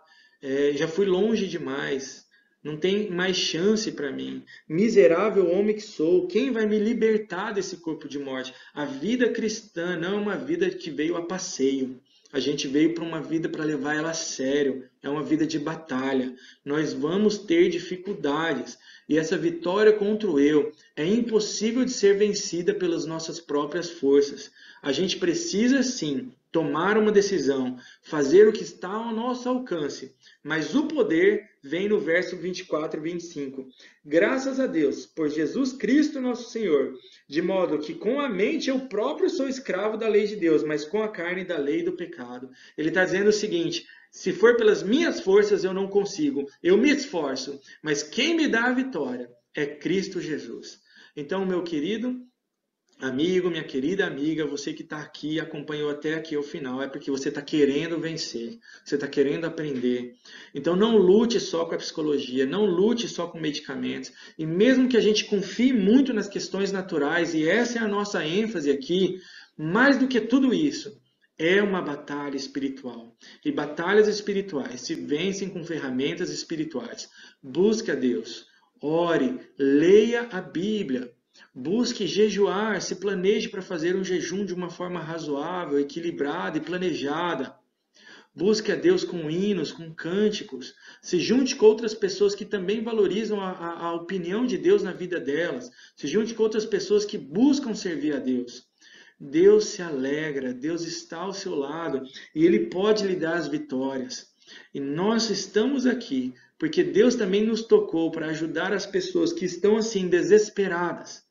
já fui longe demais. Não tem mais chance para mim. Miserável homem que sou, quem vai me libertar desse corpo de morte? A vida cristã não é uma vida que veio a passeio. A gente veio para uma vida para levar ela a sério. É uma vida de batalha. Nós vamos ter dificuldades. E essa vitória contra o eu é impossível de ser vencida pelas nossas próprias forças. A gente precisa sim tomar uma decisão, fazer o que está ao nosso alcance. Mas o poder vem no verso 24 e 25. Graças a Deus, por Jesus Cristo nosso Senhor, de modo que com a mente eu próprio sou escravo da lei de Deus, mas com a carne da lei do pecado. Ele está dizendo o seguinte: se for pelas minhas forças eu não consigo, eu me esforço, mas quem me dá a vitória é Cristo Jesus. Então, meu querido amigo, minha querida amiga, você que está aqui e acompanhou até aqui ao final, é porque você está querendo vencer, você está querendo aprender. Então não lute só com a psicologia, não lute só com medicamentos. E mesmo que a gente confie muito nas questões naturais, e essa é a nossa ênfase aqui, mais do que tudo isso, é uma batalha espiritual. E batalhas espirituais se vencem com ferramentas espirituais. Busque a Deus, ore, leia a Bíblia. Busque jejuar, se planeje para fazer um jejum de uma forma razoável, equilibrada e planejada. Busque a Deus com hinos, com cânticos. Se junte com outras pessoas que também valorizam a opinião de Deus na vida delas. Se junte com outras pessoas que buscam servir a Deus. Deus se alegra, Deus está ao seu lado e Ele pode lhe dar as vitórias. E nós estamos aqui porque Deus também nos tocou para ajudar as pessoas que estão assim desesperadas,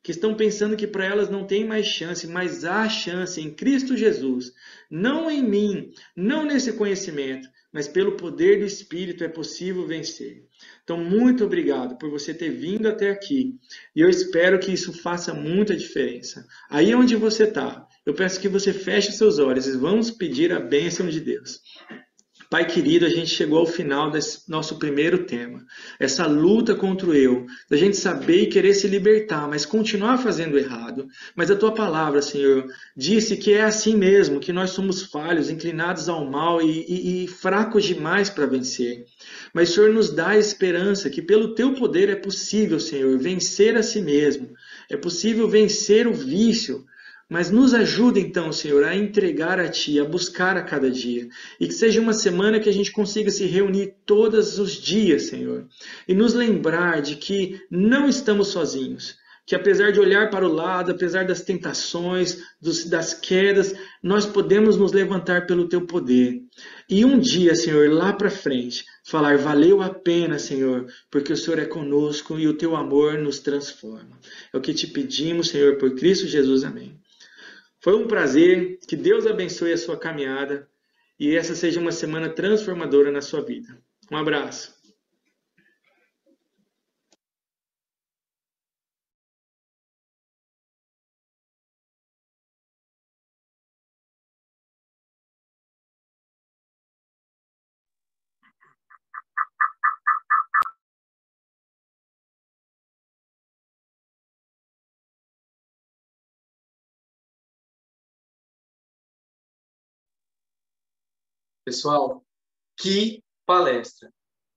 que estão pensando que para elas não tem mais chance, mas há chance em Cristo Jesus. Não em mim, não nesse conhecimento, mas pelo poder do Espírito é possível vencer. Então, muito obrigado por você ter vindo até aqui. E eu espero que isso faça muita diferença. Aí onde você está, eu peço que você feche seus olhos e vamos pedir a bênção de Deus. Pai querido, a gente chegou ao final desse nosso primeiro tema. Essa luta contra o eu, da gente saber e querer se libertar, mas continuar fazendo errado. Mas a Tua palavra, Senhor, disse que é assim mesmo, que nós somos falhos, inclinados ao mal e fracos demais para vencer. Mas o Senhor nos dá a esperança que pelo Teu poder é possível, Senhor, vencer a si mesmo. É possível vencer o vício. Mas nos ajuda então, Senhor, a entregar a Ti, a buscar a cada dia. E que seja uma semana que a gente consiga se reunir todos os dias, Senhor. E nos lembrar de que não estamos sozinhos. Que apesar de olhar para o lado, apesar das tentações, das quedas, nós podemos nos levantar pelo Teu poder. E um dia, Senhor, lá para frente, falar, valeu a pena, Senhor, porque o Senhor é conosco e o Teu amor nos transforma. É o que Te pedimos, Senhor, por Cristo Jesus. Amém. Foi um prazer, que Deus abençoe a sua caminhada e essa seja uma semana transformadora na sua vida. Um abraço. Pessoal, que palestra!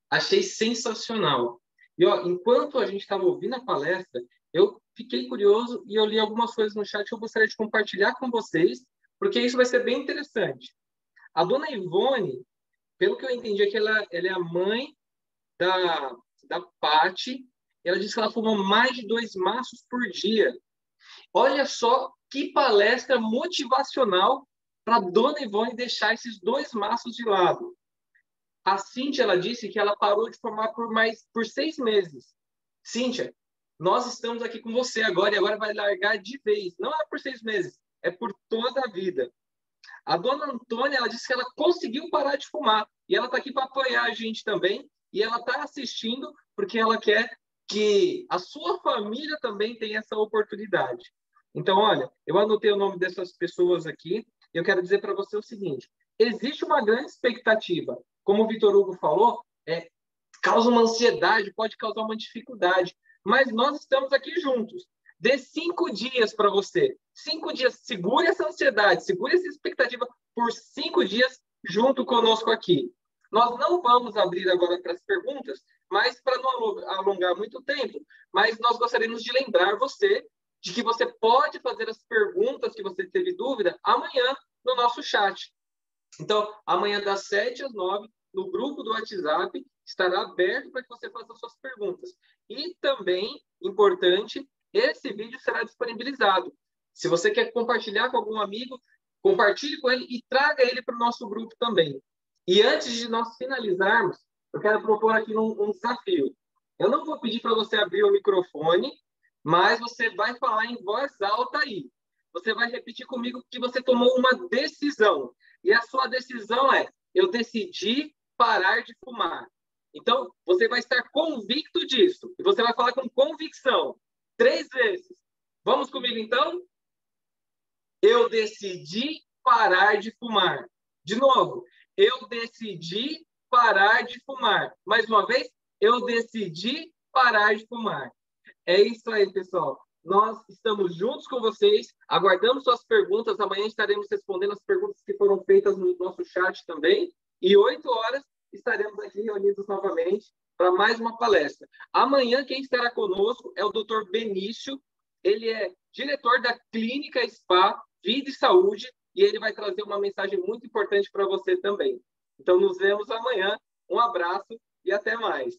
Achei sensacional. E ó, enquanto a gente estava ouvindo a palestra, eu fiquei curioso e eu li algumas coisas no chat que eu gostaria de compartilhar com vocês, porque isso vai ser bem interessante. A dona Ivone, pelo que eu entendi, é que ela é a mãe da Paty. Ela disse que ela fuma mais de 2 maços por dia. Olha só que palestra motivacional para a dona Ivone deixar esses 2 maços de lado. A Cíntia, ela disse que ela parou de fumar por 6 meses. Cíntia, nós estamos aqui com você agora e agora vai largar de vez. Não é por 6 meses, é por toda a vida. A dona Antônia, ela disse que ela conseguiu parar de fumar e ela está aqui para apoiar a gente também e ela está assistindo porque ela quer que a sua família também tenha essa oportunidade. Então, olha, eu anotei o nome dessas pessoas aqui e eu quero dizer para você o seguinte, existe uma grande expectativa. Como o Vitor Hugo falou, causa uma ansiedade, pode causar uma dificuldade. Mas nós estamos aqui juntos. Dê 5 dias para você. 5 dias. Segure essa ansiedade, segure essa expectativa por 5 dias junto conosco aqui. Nós não vamos abrir agora para as perguntas, mas para não alongar muito tempo, mas nós gostaríamos de lembrar você de que você pode fazer as perguntas que você teve dúvida amanhã no nosso chat. Então, amanhã das 7 às 9, no grupo do WhatsApp, estará aberto para que você faça suas perguntas. E também, importante, esse vídeo será disponibilizado. Se você quer compartilhar com algum amigo, compartilhe com ele e traga ele para o nosso grupo também. E antes de nós finalizarmos, eu quero propor aqui um desafio. Eu não vou pedir para você abrir o microfone, mas você vai falar em voz alta aí. Você vai repetir comigo que você tomou uma decisão. E a sua decisão é: eu decidi parar de fumar. Então, você vai estar convicto disso. E você vai falar com convicção. 3 vezes. Vamos comigo, então? Eu decidi parar de fumar. De novo. Eu decidi parar de fumar. Mais uma vez. Eu decidi parar de fumar. É isso aí, pessoal. Nós estamos juntos com vocês, aguardamos suas perguntas. Amanhã estaremos respondendo as perguntas que foram feitas no nosso chat também. E 8 horas estaremos aqui reunidos novamente para mais uma palestra. Amanhã quem estará conosco é o Dr. Benício. Ele é diretor da Clínica Spa Vida e Saúde e ele vai trazer uma mensagem muito importante para você também. Então, nos vemos amanhã. Um abraço e até mais.